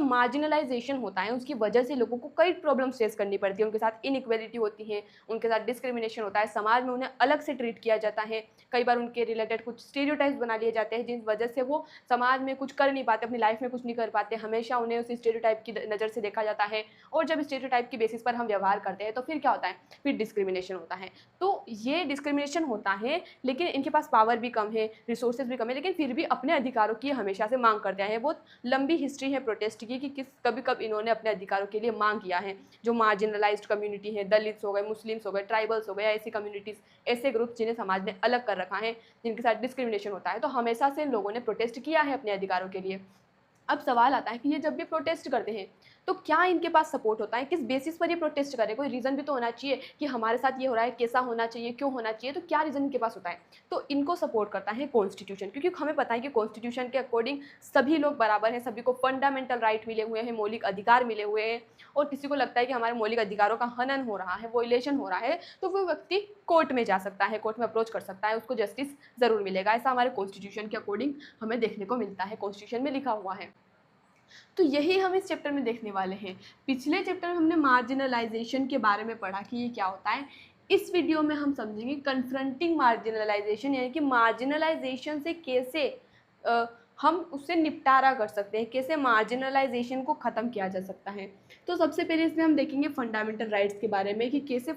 Marginalisation होता है उसकी वजह से लोगों को कई प्रॉब्लम्स फेस करनी पड़ती है, उनके साथ इनइक्वेलिटी होती है, उनके साथ डिस्क्रिमिनेशन होता है, समाज में उन्हें अलग से ट्रीट किया जाता है, कई बार उनके रिलेटेड कुछ स्टीरियोटाइप्स बना लिए जाते हैं जिस वजह से वो समाज में कुछ कर नहीं पाते, अपनी लाइफ में कुछ नहीं कर पाते, हमेशा उन्हें उस स्टीरियोटाइप की नज़र से देखा जाता है। और जब स्टीरियोटाइप की बेसिस पर हम व्यवहार करते हैं तो फिर क्या होता है, फिर डिस्क्रिमिनेशन होता है। तो ये डिस्क्रिमिनेशन होता है, लेकिन इनके पास पावर भी कम है, रिसोर्सेज भी कम है, लेकिन फिर भी अपने अधिकारों की हमेशा से मांग करते हैं। बहुत लंबी हिस्ट्री है प्रोटेस्ट की कि किस कभी कब इन्होंने अपने अधिकारों के लिए मांग किया है। जो मार्जिनलाइज्ड कम्युनिटी है, दलित्स हो गए, मुस्लिम्स हो गए, ट्राइबल्स हो गए, ऐसी कम्युनिटीज़, ऐसे ग्रुप जिन्हें समाज ने अलग कर रखा है, जिनके साथ डिस्क्रिमिनेशन होता है, तो हमेशा से इन लोगों ने प्रोटेस्ट किया है अपने अधिकारों के लिए। अब सवाल आता है कि ये जब भी प्रोटेस्ट करते हैं तो क्या इनके पास सपोर्ट होता है, किस बेसिस पर ये प्रोटेस्ट कर रहे हैं, कोई रीज़न भी तो होना चाहिए कि हमारे साथ ये हो रहा है, कैसा होना चाहिए, क्यों होना चाहिए, तो क्या रीज़न इनके पास होता है। तो इनको सपोर्ट करता है कॉन्स्टिट्यूशन, क्योंकि हमें पता है कि कॉन्स्टिट्यूशन के अकॉर्डिंग सभी लोग बराबर हैं, सभी को फंडामेंटल राइट मिले हुए हैं, मौलिक अधिकार मिले हुए हैं, और किसी को लगता है कि हमारे मौलिक अधिकारों का हनन हो रहा है, वॉयलेशन हो रहा है, तो वो व्यक्ति कोर्ट में जा सकता है, कोर्ट में अप्रोच कर सकता है, उसको जस्टिस ज़रूर मिलेगा। ऐसा हमारे कॉन्स्टिट्यूशन के अकॉर्डिंग हमें देखने को मिलता है, कॉन्स्टिट्यूशन में लिखा हुआ है। तो यही हम इस चैप्टर में देखने वाले हैं। पिछले चैप्टर में हमने मार्जिनलाइजेशन के बारे में पढ़ा कि ये क्या होता है। इस वीडियो में हम समझेंगे कन्फ्रंटिंग मार्जिनलाइजेशन, यानी कि मार्जिनलाइजेशन से कैसे हम उससे निपटारा कर सकते हैं, कैसे मार्जिनलाइजेशन को ख़त्म किया जा सकता है। तो सबसे पहले इसमें हम देखेंगे फंडामेंटल राइट्स के बारे में कि कैसे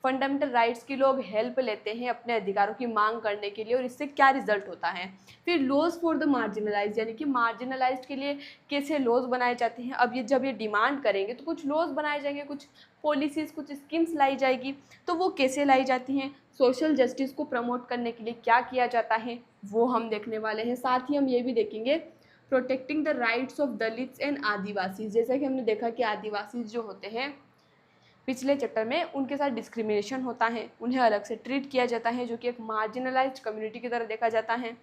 फंडामेंटल राइट्स की लोग हेल्प लेते हैं अपने अधिकारों की मांग करने के लिए और इससे क्या रिजल्ट होता है। फिर लॉज फॉर द मार्जिनलाइज, यानी कि मार्जिनलाइज्ड के लिए कैसे लॉज बनाए जाते हैं। अब ये जब ये डिमांड करेंगे तो कुछ लॉज बनाए जाएंगे, कुछ पॉलिसीज़, कुछ स्कीम्स लाई जाएगी, तो वो कैसे लाई जाती हैं। सोशल जस्टिस को प्रमोट करने के लिए क्या किया जाता है वो हम देखने वाले हैं। साथ ही हम ये भी देखेंगे protecting the rights of Dalits and Adivasi. जैसा कि हमने देखा कि आदिवासी जो होते हैं पिछले चैप्टर में, उनके साथ डिस्क्रिमिनेशन होता है, उन्हें अलग से ट्रीट किया जाता है, जो कि एक मार्जिनलाइज्ड कम्युनिटी की तरह देखा जाता है।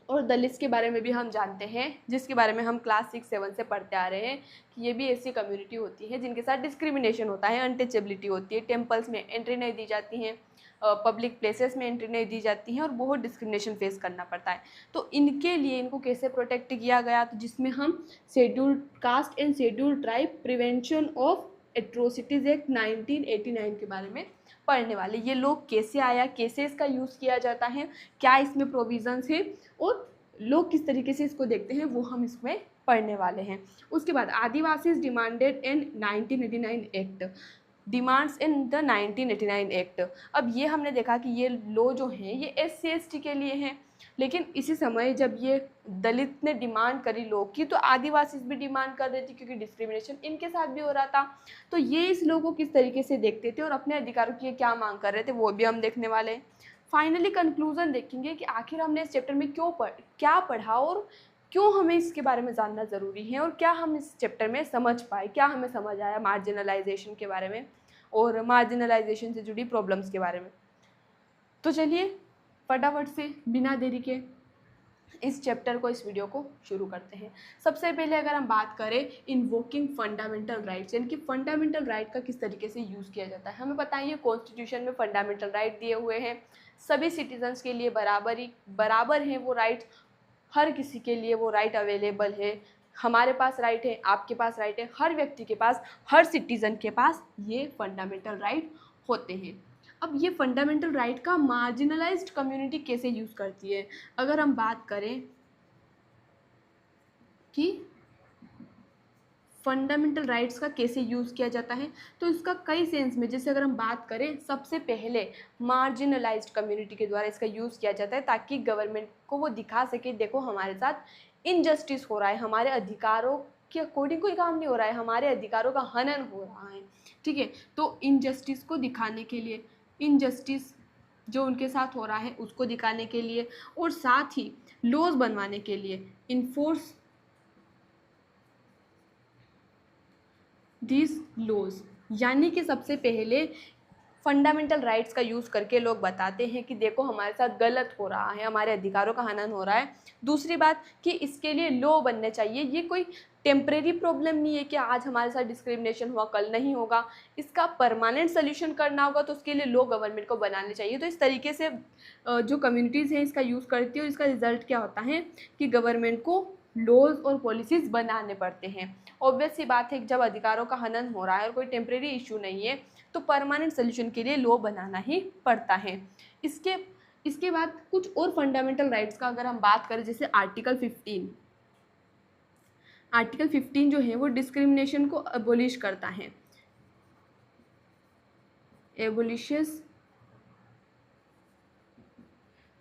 और दलित्स के बारे में भी हम जानते हैं, जिसके बारे में हम क्लास 6-7 से पढ़ते आ रहे हैं कि ये भी ऐसी कम्युनिटी होती है जिनके साथ डिस्क्रिमिनेशन होता है, अनटचेबिलिटी होती है, टेम्पल्स में एंट्री नहीं दी जाती है, पब्लिक प्लेसेस में एंट्री नहीं दी जाती है और बहुत डिस्क्रिमिनेशन फेस करना पड़ता है। तो इनके लिए इनको कैसे प्रोटेक्ट किया गया, तो जिसमें हम scheduled caste and scheduled tribe prevention of atrocities act 1989 के बारे में पढ़ने वाले। ये लोग कैसे आया, कैसे इसका यूज़ किया जाता है, क्या इसमें प्रोविजंस है और लोग किस तरीके से इसको देखते हैं, वो हम इसमें पढ़ने वाले हैं। उसके बाद Adivasis demanded in 1989 act, demands in the 1989 act. अब ये हमने देखा कि ये लॉ जो हैं ये SC/ST के लिए हैं, लेकिन इसी समय जब ये दलित ने डिमांड करी लॉ की तो आदिवासी भी डिमांड कर रहे थे, क्योंकि डिस्क्रिमिनेशन इनके साथ भी हो रहा था। तो ये इस लॉ को किस तरीके से देखते थे और अपने अधिकारों की क्या मांग कर रहे थे वो भी हम देखने वाले हैं। फाइनली कंक्लूजन देखेंगे कि आखिर हमने इस चैप्टर में क्या पढ़ा और क्यों हमें इसके बारे में जानना ज़रूरी है और क्या हम इस चैप्टर में समझ पाए, क्या हमें समझ आया मार्जिनलाइजेशन के बारे में और मार्जिनलाइजेशन से जुड़ी प्रॉब्लम्स के बारे में। तो चलिए फटाफट से बिना देरी के इस चैप्टर को, इस वीडियो को शुरू करते हैं। सबसे पहले अगर हम बात करें इन्वोकिंग फंडामेंटल राइट्स, यानी कि फंडामेंटल राइट का किस तरीके से यूज़ किया जाता है। हमें पता है ये कॉन्स्टिट्यूशन में फंडामेंटल राइट दिए हुए हैं, सभी सिटीजन्स के लिए बराबर हैं वो राइट्स, हर किसी के लिए वो राइट अवेलेबल है। हमारे पास राइट है, आपके पास राइट है, हर व्यक्ति के पास, हर सिटीज़न के पास ये फंडामेंटल राइट होते हैं। अब ये फंडामेंटल राइट का मार्जिनलाइज्ड कम्युनिटी कैसे यूज़ करती है, अगर हम बात करें कि फंडामेंटल राइट्स का कैसे यूज़ किया जाता है, तो इसका कई सेंस में, जैसे अगर हम बात करें सबसे पहले मार्जिनलाइज्ड कम्युनिटी के द्वारा इसका यूज़ किया जाता है ताकि गवर्नमेंट को वो दिखा सके देखो हमारे साथ इनजस्टिस हो रहा है, हमारे अधिकारों के अकॉर्डिंग कोई काम नहीं हो रहा है, हमारे अधिकारों का हनन हो रहा है। ठीक है, तो इनजस्टिस को दिखाने के लिए, इनजस्टिस जो उनके साथ हो रहा है उसको दिखाने के लिए और साथ ही लॉज बनवाने के लिए, इन्फोर्स दिस लॉज, यानी कि सबसे पहले फंडामेंटल राइट्स का यूज़ करके लोग बताते हैं कि देखो हमारे साथ गलत हो रहा है, हमारे अधिकारों का हनन हो रहा है। दूसरी बात कि इसके लिए लॉ बनने चाहिए, ये कोई टेम्परेरी प्रॉब्लम नहीं है कि आज हमारे साथ डिस्क्रिमिनेशन हुआ कल नहीं होगा, इसका परमानेंट सोल्यूशन करना होगा, तो उसके लिए लॉ गवर्नमेंट को बनाने चाहिए। तो इस तरीके से जो कम्युनिटीज़ हैं इसका यूज़ करती है और इसका रिजल्ट क्या होता है कि गवर्नमेंट को लॉज और पॉलिसीज़ बनाने पड़ते हैं। ऑब्वियस सी बात है कि जब अधिकारों का हनन हो रहा है और कोई टेम्परेरी इशू नहीं है तो परमानेंट सोल्यूशन के लिए लॉ बनाना ही पड़ता है। इसके इसके बाद कुछ और फंडामेंटल राइट्स का अगर हम बात करें, जैसे आर्टिकल 15 जो है वो डिस्क्रिमिनेशन को अबोलिश करता है, एबोलिशेस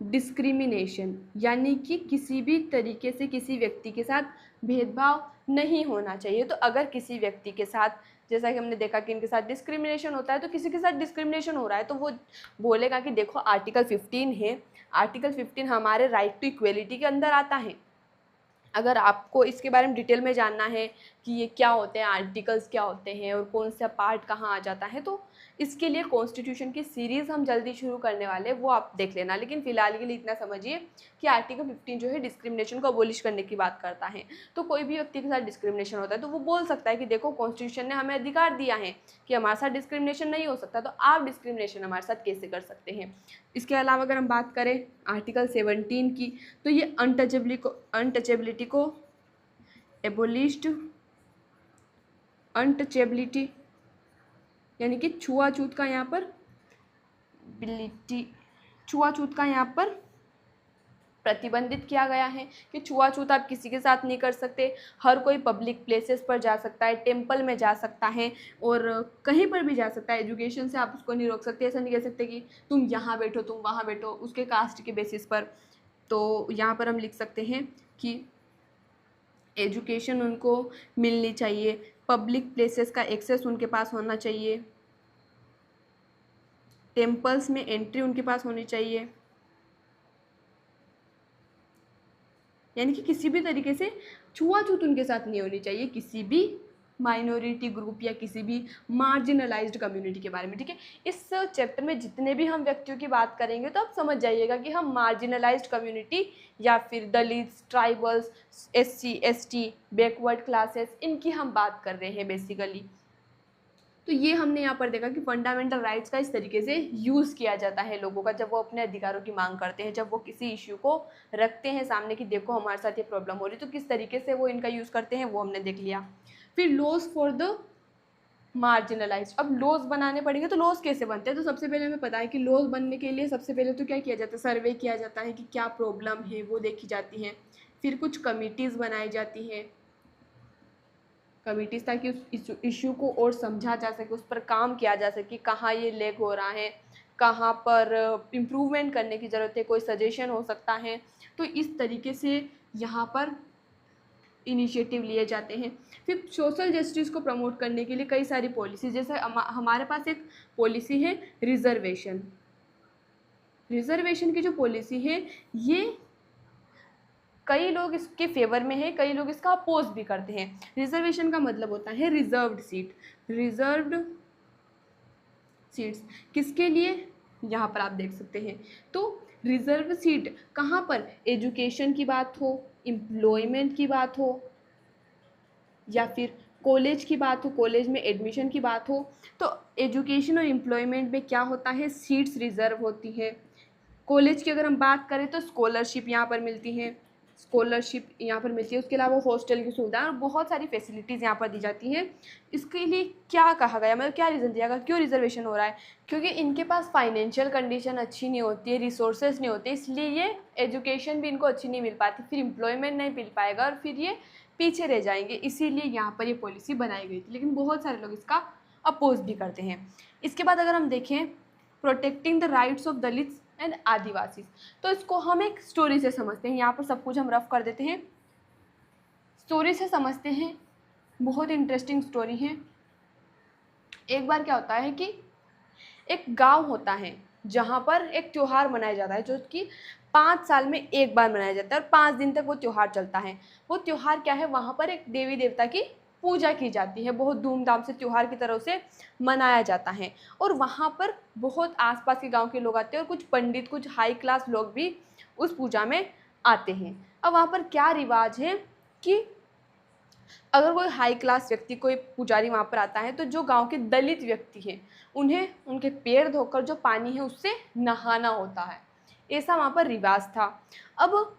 डिस्क्रिमिनेशन, यानी कि किसी भी तरीके से किसी व्यक्ति के साथ भेदभाव नहीं होना चाहिए। तो अगर किसी व्यक्ति के साथ, जैसा कि हमने देखा कि इनके साथ डिस्क्रिमिनेशन होता है, तो किसी के साथ डिस्क्रिमिनेशन हो रहा है तो वो बोलेगा कि देखो आर्टिकल 15 है, आर्टिकल 15 हमारे राइट टू इक्वेलिटी के अंदर आता है। अगर आपको इसके बारे में डिटेल में जानना है कि ये क्या होते हैं, आर्टिकल्स क्या होते हैं और कौन सा पार्ट कहाँ आ जाता है, तो इसके लिए कॉन्स्टिट्यूशन की सीरीज़ हम जल्दी शुरू करने वाले हैं, वो आप देख लेना। लेकिन फ़िलहाल के लिए इतना समझिए कि आर्टिकल 15 जो है डिस्क्रिमिनेशन को अबोलिश करने की बात करता है। तो कोई भी व्यक्ति के साथ डिस्क्रिमिनेशन होता है तो वो बोल सकता है कि देखो कॉन्स्टिट्यूशन ने हमें अधिकार दिया है कि हमारे साथ डिस्क्रिमिनेशन नहीं हो सकता, तो आप डिस्क्रिमिनेशन हमारे साथ कैसे कर सकते हैं। इसके अलावा अगर हम बात करें आर्टिकल 17 की, तो ये अनटचेबिलिटी को एबोलिश्ड, अनटचेबिलिटी यानी कि छुआछूत का यहाँ पर छुआछूत का यहाँ पर प्रतिबंधित किया गया है कि छुआछूत आप किसी के साथ नहीं कर सकते। हर कोई पब्लिक प्लेसेस पर जा सकता है, टेम्पल में जा सकता है और कहीं पर भी जा सकता है। एजुकेशन से आप उसको नहीं रोक सकते, ऐसा नहीं कह सकते कि तुम यहाँ बैठो तुम वहाँ बैठो उसके कास्ट के बेसिस पर। तो यहाँ पर हम लिख सकते हैं कि एजुकेशन उनको मिलनी चाहिए, पब्लिक प्लेसेस का एक्सेस उनके पास होना चाहिए, टेम्पल्स में एंट्री उनके पास होनी चाहिए, यानी कि किसी भी तरीके से छुआछूत उनके साथ नहीं होनी चाहिए किसी भी माइनॉरिटी ग्रुप या किसी भी मार्जिनलाइज्ड कम्युनिटी के बारे में। ठीक है, इस चैप्टर में जितने भी हम व्यक्तियों की बात करेंगे तो आप समझ जाइएगा कि हम मार्जिनलाइज्ड कम्युनिटी या फिर Dalits, tribals, SC ST, backward classes, इनकी हम बात कर रहे हैं बेसिकली। तो ये हमने यहाँ पर देखा कि फंडामेंटल राइट्स का इस तरीके से यूज़ किया जाता है लोगों का जब वो अपने अधिकारों की मांग करते हैं, जब वो किसी इश्यू को रखते हैं सामने कि देखो हमारे साथ ये प्रॉब्लम हो रही, तो किस तरीके से वो इनका यूज़ करते हैं वो हमने देख लिया। फिर लॉज फॉर द मार्जिनलाइज्ड, अब लॉज बनाने पड़ेंगे तो लॉज कैसे बनते हैं। तो सबसे पहले हमें पता है कि लॉज बनने के लिए सबसे पहले तो क्या किया जाता है, सर्वे किया जाता है कि क्या प्रॉब्लम है वो देखी जाती है। फिर कुछ कमिटीज़ बनाई जाती हैं, कमिटीज़, ताकि उस इशू को और समझा जा सके, उस पर काम किया जा सके, कहाँ ये लैग हो रहा है, कहाँ पर इम्प्रूवमेंट करने की ज़रूरत है, कोई सजेशन हो सकता है। तो इस तरीके से यहाँ पर इनिशिएटिव लिए जाते हैं। फिर सोशल जस्टिस को प्रमोट करने के लिए कई सारी पॉलिसी, जैसे हमारे पास एक पॉलिसी है रिजर्वेशन की जो पॉलिसी है ये कई लोग इसके फेवर में है, कई लोग इसका अपोज भी करते हैं। रिजर्वेशन का मतलब होता है रिजर्व्ड सीट्स किसके लिए, यहाँ पर आप देख सकते हैं। तो रिजर्व सीट कहाँ पर, एजुकेशन की बात हो, एम्प्लॉयमेंट की बात हो या फिर कॉलेज की बात हो, कॉलेज में एडमिशन की बात हो, तो एजुकेशन और एम्प्लॉयमेंट में क्या होता है, सीट्स रिजर्व होती हैं। कॉलेज की अगर हम बात करें तो स्कॉलरशिप यहाँ पर मिलती हैं, उसके अलावा हॉस्टल की सुविधा और बहुत सारी फैसिलिटीज़ यहाँ पर दी जाती हैं। इसके लिए क्या कहा गया, मतलब क्या रीज़न दिया गया क्यों रिजर्वेशन हो रहा है, क्योंकि इनके पास फाइनेंशियल कंडीशन अच्छी नहीं होती है, रिसोर्सेज नहीं होते, इसलिए ये एजुकेशन भी इनको अच्छी नहीं मिल पाती, फिर एम्प्लॉयमेंट नहीं मिल पाएगा और फिर ये पीछे रह जाएंगे, इसीलिए यहाँ पर ये पॉलिसी बनाई गई थी। लेकिन बहुत सारे लोग इसका अपोज भी करते हैं। इसके बाद अगर हम देखें protecting the rights of Dalits and Adivasi, तो इसको हम एक स्टोरी से समझते हैं। यहाँ पर सब कुछ हम रफ कर देते हैं, स्टोरी से समझते हैं, बहुत इंटरेस्टिंग स्टोरी है। एक बार क्या होता है कि एक गांव होता है जहाँ पर एक त्यौहार मनाया जाता है जो कि 5 साल में एक बार मनाया जाता है और 5 दिन तक वो त्यौहार चलता है। वो त्यौहार क्या है, वहाँ पर एक देवी देवता की पूजा की जाती है, बहुत धूमधाम से त्यौहार की तरह से मनाया जाता है और वहाँ पर बहुत आसपास के गांव के लोग आते हैं और कुछ पंडित, कुछ हाई क्लास लोग भी उस पूजा में आते हैं। अब वहाँ पर क्या रिवाज है कि अगर कोई हाई क्लास व्यक्ति, कोई पुजारी वहाँ पर आता है तो जो गांव के दलित व्यक्ति हैं उन्हें उनके पैर धोकर जो पानी है उससे नहाना होता है, ऐसा वहाँ पर रिवाज था। अब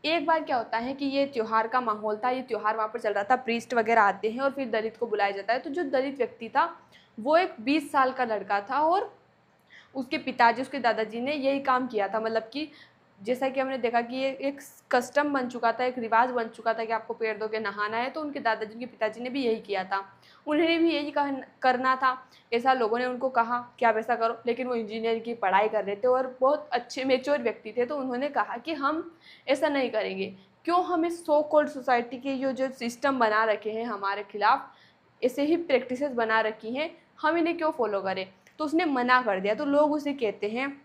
एक बार क्या होता है कि ये त्योहार का माहौल था, ये त्योहार वहाँ पर चल रहा था, प्रीस्ट वगैरह आते हैं और फिर दलित को बुलाया जाता है। तो जो दलित व्यक्ति था वो एक 20 साल का लड़का था और उसके पिताजी, उसके दादाजी ने यही काम किया था। मतलब कि जैसा कि हमने देखा कि ये एक कस्टम बन चुका था, एक रिवाज बन चुका था कि आपको पैर धो के नहाना है, तो उनके दादाजी, उनके पिताजी ने भी यही किया था। उन्हें भी यही करना था। ऐसा लोगों ने उनको कहा कि आप ऐसा करो, लेकिन वो इंजीनियरिंग की पढ़ाई कर रहे थे और बहुत अच्छे मेच्योर व्यक्ति थे। तो उन्होंने कहा कि हम ऐसा नहीं करेंगे। क्यों हम इस सो कॉल्ड सोसाइटी के जो सिस्टम बना रखे हैं हमारे खिलाफ, ऐसे ही प्रैक्टिसेस बना रखी हैं, हम इन्हें क्यों फॉलो करें। तो उसने मना कर दिया। तो लोग उसे कहते हैं,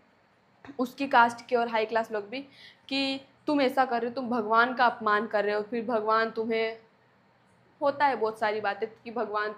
उसकी कास्ट के और हाई क्लास लोग भी, कि तुम ऐसा कर रहे हो, तुम भगवान का अपमान कर रहे हो। फिर भगवान तुम्हें, होता है बहुत सारी बातें कि भगवान,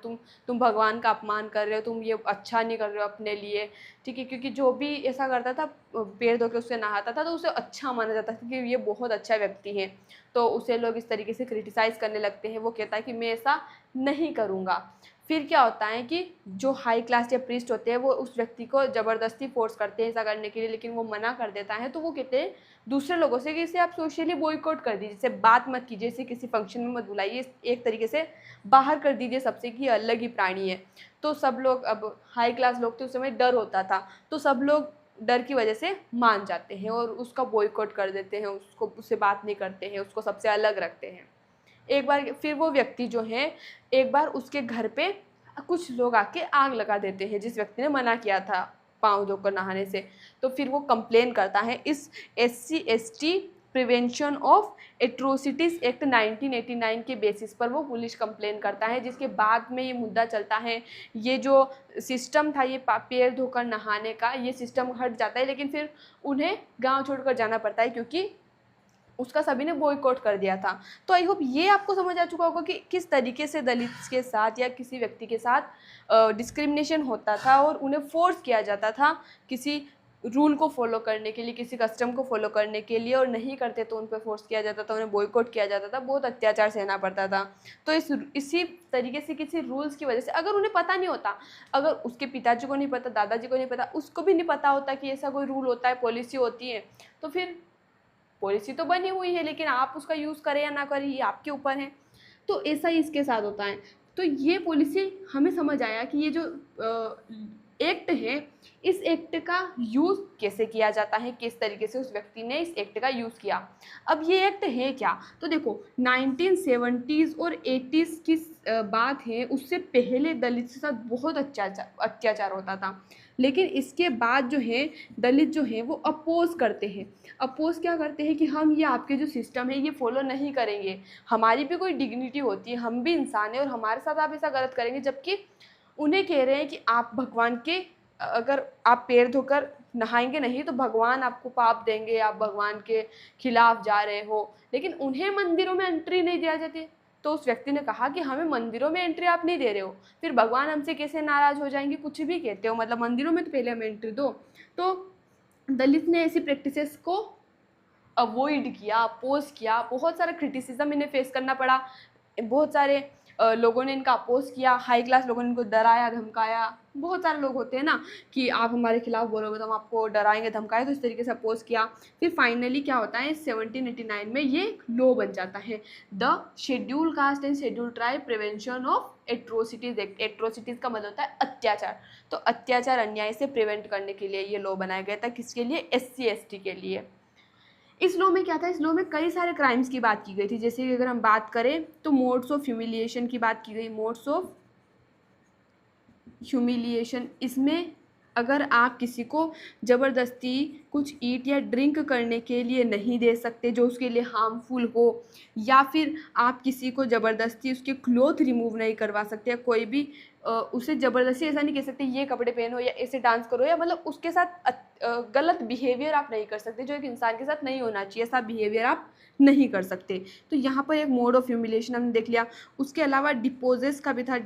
तुम भगवान का अपमान कर रहे हो, तुम ये अच्छा नहीं कर रहे हो अपने लिए, ठीक है। क्योंकि जो भी ऐसा करता था, पैर धो के उससे नहाता था, तो उसे अच्छा माना जाता था कि ये बहुत अच्छा व्यक्ति है। तो उसे लोग इस तरीके से क्रिटिसाइज़ करने लगते हैं। वो कहता है कि मैं ऐसा नहीं करूँगा। फिर क्या होता है कि जो हाई क्लास या प्रीस्ट होते हैं वो उस व्यक्ति को ज़बरदस्ती फोर्स करते हैं ऐसा करने के लिए, लेकिन वो मना कर देता है। तो वो कहते हैं दूसरे लोगों से कि इसे आप सोशली बॉयकॉट कर दीजिए, इसे बात मत कीजिए, इसे किसी फंक्शन में मत बुलाइए, एक तरीके से बाहर कर दीजिए सबसे कि अलग ही प्राणी है। तो सब लोग, अब हाई क्लास लोग थे, उस समय डर होता था, तो सब लोग डर की वजह से मान जाते हैं और उसका बॉयकॉट कर देते हैं, उससे बात नहीं करते हैं, उसको सबसे अलग रखते हैं। एक बार फिर वो व्यक्ति जो है, एक बार उसके घर पे कुछ लोग आके आग लगा देते हैं, जिस व्यक्ति ने मना किया था पाँव धोकर नहाने से। तो फिर वो कंप्लेन करता है इस SC/ST prevention of atrocities act 1989 के बेसिस पर वो पुलिस कंप्लेन करता है, जिसके बाद में ये मुद्दा चलता है। ये जो सिस्टम था, ये पैर धोकर नहाने का, ये सिस्टम हट जाता है, लेकिन फिर उन्हें गांव छोड़कर जाना पड़ता है क्योंकि उसका सभी ने बॉयकॉट कर दिया था। तो आई होप ये आपको समझ आ चुका होगा कि किस तरीके से दलित के साथ या किसी व्यक्ति के साथ डिस्क्रिमिनेशन होता था और उन्हें फोर्स किया जाता था किसी रूल को फॉलो करने के लिए, किसी कस्टम को फॉलो करने के लिए, और नहीं करते तो उन पर फोर्स किया जाता था, उन्हें बॉयकॉट किया जाता था, बहुत अत्याचार सहना पड़ता था। तो इसी तरीके से किसी रूल्स की वजह से, अगर उन्हें पता नहीं होता, अगर उसके पिताजी को नहीं पता, दादाजी को नहीं पता, उसको भी नहीं पता होता कि ऐसा कोई रूल होता है, पॉलिसी होती है, तो फिर पॉलिसी तो बनी हुई है, लेकिन आप उसका यूज़ करें या ना करें ये आपके ऊपर है। तो ऐसा ही इसके साथ होता है। तो ये पॉलिसी हमें समझ आया कि ये जो एक्ट है, इस एक्ट का यूज़ कैसे किया जाता है, किस तरीके से उस व्यक्ति ने इस एक्ट का यूज़ किया। अब ये एक्ट है क्या, तो देखो 1970s और 80s की बात है। उससे पहले दलित के साथ बहुत अत्याचार होता था, लेकिन इसके बाद जो है दलित जो है वो अपोज करते हैं। अपोज क्या करते हैं कि हम ये आपके जो सिस्टम है ये फॉलो नहीं करेंगे, हमारी भी कोई डिग्निटी होती है, हम भी इंसान हैं और हमारे साथ आप ऐसा गलत करेंगे। जबकि उन्हें कह रहे हैं कि आप भगवान के, अगर आप पैर धोकर नहाएंगे नहीं तो भगवान आपको पाप देंगे, आप भगवान के खिलाफ जा रहे हो। लेकिन उन्हें मंदिरों में एंट्री नहीं दिया जाती। तो उस व्यक्ति ने कहा कि हमें मंदिरों में एंट्री आप नहीं दे रहे हो, फिर भगवान हमसे कैसे नाराज़ हो जाएंगे, कुछ भी कहते हो, मतलब मंदिरों में तो पहले हमें एंट्री दो। तो दलित ने ऐसी प्रैक्टिसेस को अवॉइड किया, अपोज किया, बहुत सारा क्रिटिसिज्म इन्हें फेस करना पड़ा। बहुत सारे लोगों ने इनका अपोज किया, हाई क्लास लोगों ने इनको डराया धमकाया। बहुत सारे लोग होते हैं ना कि आप हमारे खिलाफ बोलोगे तो हम आपको डराएंगे धमकाएं, तो इस तरीके से अपोज किया। फिर फाइनली क्या होता है, 1789 में ये लॉ बन जाता है, the schedule caste and schedule tribe prevention of atrocities act. Atrocities का मतलब होता है अत्याचार। तो अत्याचार, अन्याय से प्रिवेंट करने के लिए ये लॉ बनाया गया था। किसके लिए, SC/ST के लिए। इस लॉ में क्या था, इस लॉ में कई सारे क्राइम्स की बात की गई थी। जैसे कि अगर हम बात करें तो मोड्स ऑफ ह्यूमिलिएशन की बात की गई। मोड्स ऑफ ह्यूमिलिएशन, इसमें अगर आप किसी को ज़बरदस्ती कुछ ईट या ड्रिंक करने के लिए नहीं दे सकते जो उसके लिए हार्मफुल हो, या फिर आप किसी को ज़बरदस्ती उसके क्लोथ रिमूव नहीं करवा सकते, या कोई भी उसे ज़बरदस्ती ऐसा नहीं कह सकते ये कपड़े पहनो या ऐसे डांस करो, या मतलब उसके साथ गलत बिहेवियर आप नहीं कर सकते जो एक इंसान के साथ नहीं होना चाहिए, ऐसा बिहेवियर आप नहीं कर सकते। तो यहाँ पर एक मोड ऑफ ह्यूमिलिएशन हमने देख लिया। उसके अलावा डिपोजेस का भी था।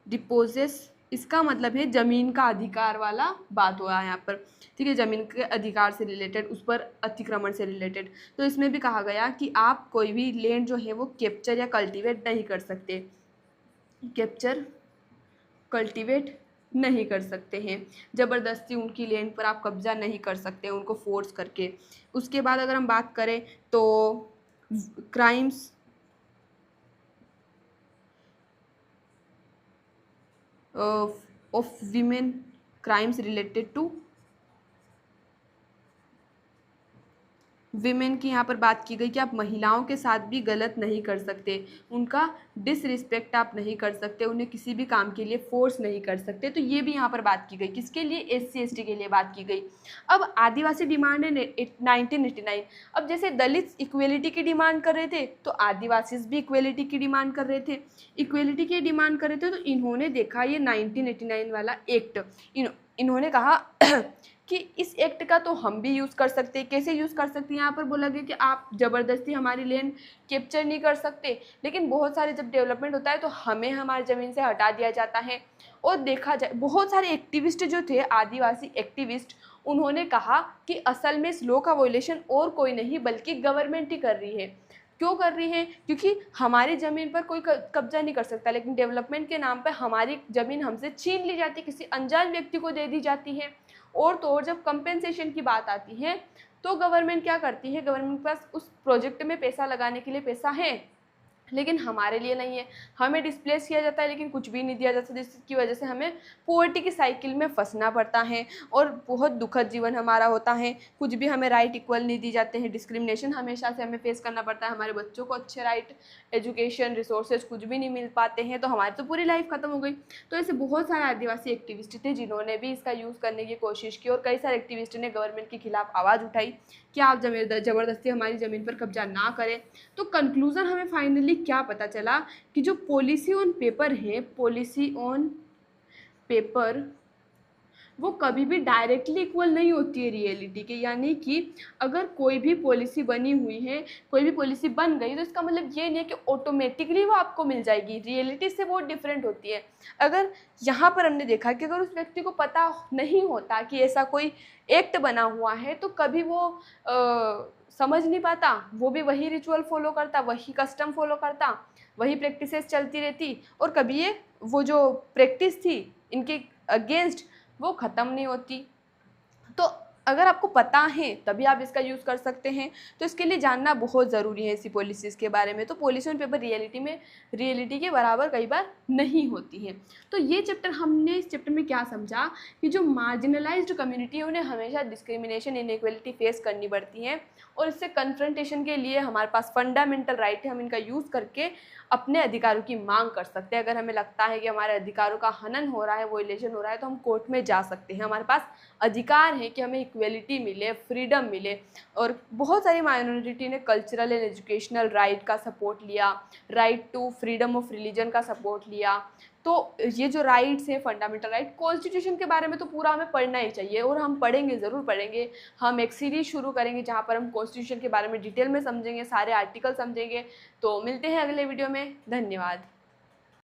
डिपोजेस, इसका मतलब है ज़मीन का अधिकार वाला बात हुआ है यहाँ पर, ठीक है, ज़मीन के अधिकार से रिलेटेड, उस पर अतिक्रमण से रिलेटेड। तो इसमें भी कहा गया कि आप कोई भी लैंड जो है वो कैप्चर या कल्टीवेट नहीं कर सकते। कैप्चर, कल्टीवेट नहीं कर सकते हैं। ज़बरदस्ती उनकी लैंड पर आप कब्जा नहीं कर सकते हैं उनको फोर्स करके। उसके बाद अगर हम बात करें तो crimes of women, crimes related to women की यहाँ पर बात की गई कि आप महिलाओं के साथ भी गलत नहीं कर सकते, उनका डिसरिस्पेक्ट आप नहीं कर सकते, उन्हें किसी भी काम के लिए फोर्स नहीं कर सकते। तो ये भी यहाँ पर बात की गई, किसके लिए, SC ST के लिए बात की गई। अब आदिवासी डिमांड है 1989। अब जैसे दलित इक्वेलिटी की डिमांड कर रहे थे तो आदिवासी भी इक्वेलिटी की डिमांड कर रहे थे, इक्वेलिटी की डिमांड कर रहे थे। तो इन्होंने देखा ये 1989 वाला एक्ट, इन्होंने कहा कि इस एक्ट का तो हम भी यूज़ कर सकते हैं। कैसे यूज़ कर सकते हैं, यहाँ पर बोला गया कि आप ज़बरदस्ती हमारी लैंड कैप्चर नहीं कर सकते, लेकिन बहुत सारे जब डेवलपमेंट होता है तो हमें हमारी ज़मीन से हटा दिया जाता है। और देखा जाए बहुत सारे एक्टिविस्ट जो थे, आदिवासी एक्टिविस्ट, उन्होंने कहा कि असल में इस लॉ का वॉयलेशन और कोई नहीं बल्कि गवर्नमेंट ही कर रही है। क्यों कर रही है, क्योंकि हमारी ज़मीन पर कोई कब्जा नहीं कर सकता, लेकिन डेवलपमेंट के नाम पर हमारी ज़मीन हमसे छीन ली जाती है, किसी अनजान व्यक्ति को दे दी जाती है। और तो और जब कंपेंसेशन की बात आती है तो गवर्नमेंट क्या करती है, गवर्नमेंट के पास उस प्रोजेक्ट में पैसा लगाने के लिए पैसा है, लेकिन हमारे लिए नहीं है। हमें डिस्प्लेस किया जाता है लेकिन कुछ भी नहीं दिया जाता, जिसकी वजह से हमें पॉवर्टी की साइकिल में फंसना पड़ता है और बहुत दुखद जीवन हमारा होता है। कुछ भी हमें राइट इक्वल नहीं दी जाते हैं, डिस्क्रिमिनेशन हमेशा से हमें फेस करना पड़ता है। हमारे बच्चों को अच्छे राइट, एजुकेशन, रिसोर्सेज कुछ भी नहीं मिल पाते हैं, तो हमारी तो पूरी लाइफ ख़त्म हो गई। तो ऐसे बहुत सारे आदिवासी एक्टिविस्ट थे जिन्होंने भी इसका यूज़ करने की कोशिश की और कई सारे एक्टिविस्ट ने गवर्नमेंट के खिलाफ आवाज़ उठाई कि आप ज़बरदस्ती हमारी ज़मीन पर कब्जा ना करें। तो कंक्लूज़न हमें फाइनली क्या पता चला कि जो पॉलिसी ऑन पेपर है, पॉलिसी ऑन पेपर वो कभी भी डायरेक्टली इक्वल नहीं होती है रियलिटी के। यानी कि अगर कोई भी पॉलिसी बनी हुई है, कोई भी पॉलिसी बन गई, तो इसका मतलब ये नहीं है कि ऑटोमेटिकली वो आपको मिल जाएगी, रियलिटी से बहुत डिफरेंट होती है। अगर यहाँ पर हमने देखा कि अगर उस व्यक्ति को पता नहीं होता कि ऐसा कोई एक्ट बना हुआ है तो कभी वो समझ नहीं पाता, वो भी वही रिचुअल फॉलो करता, वही कस्टम फॉलो करता, वही प्रैक्टिसेस चलती रहती, और कभी ये वो जो प्रैक्टिस थी इनके अगेंस्ट वो ख़त्म नहीं होती। तो अगर आपको पता है तभी आप इसका यूज़ कर सकते हैं। तो इसके लिए जानना बहुत ज़रूरी है ऐसी पॉलिसीज़ के बारे में। तो पॉलिसी ऑन पेपर रियलिटी के बराबर कई बार नहीं होती है। तो ये चैप्टर, हमने इस चैप्टर में क्या समझा कि जो मार्जिनलाइज्ड कम्युनिटी है उन्हें हमेशा डिस्क्रिमिनेशन, इनइक्वलिटी फेस करनी पड़ती है, और इससे कन्फ्रंटेशन के लिए हमारे पास फंडामेंटल राइट है, हम इनका यूज़ करके अपने अधिकारों की मांग कर सकते हैं। अगर हमें लगता है कि हमारे अधिकारों का हनन हो रहा है, वॉयलेशन हो रहा है, तो हम कोर्ट में जा सकते हैं। हमारे पास अधिकार है कि हमें इक्वेलिटी मिले, फ्रीडम मिले। और बहुत सारी माइनॉरिटी ने कल्चरल एंड एजुकेशनल राइट का सपोर्ट लिया, right to freedom of religion का सपोर्ट लिया। तो ये जो राइट्स हैं, फंडामेंटल राइट, कॉन्स्टिट्यूशन के बारे में तो पूरा हमें पढ़ना ही चाहिए, और हम पढ़ेंगे, ज़रूर पढ़ेंगे। हम एक सीरीज़ शुरू करेंगे जहाँ पर हम कॉन्स्टिट्यूशन के बारे में डिटेल में समझेंगे, सारे आर्टिकल समझेंगे। तो मिलते हैं अगले वीडियो में। धन्यवाद।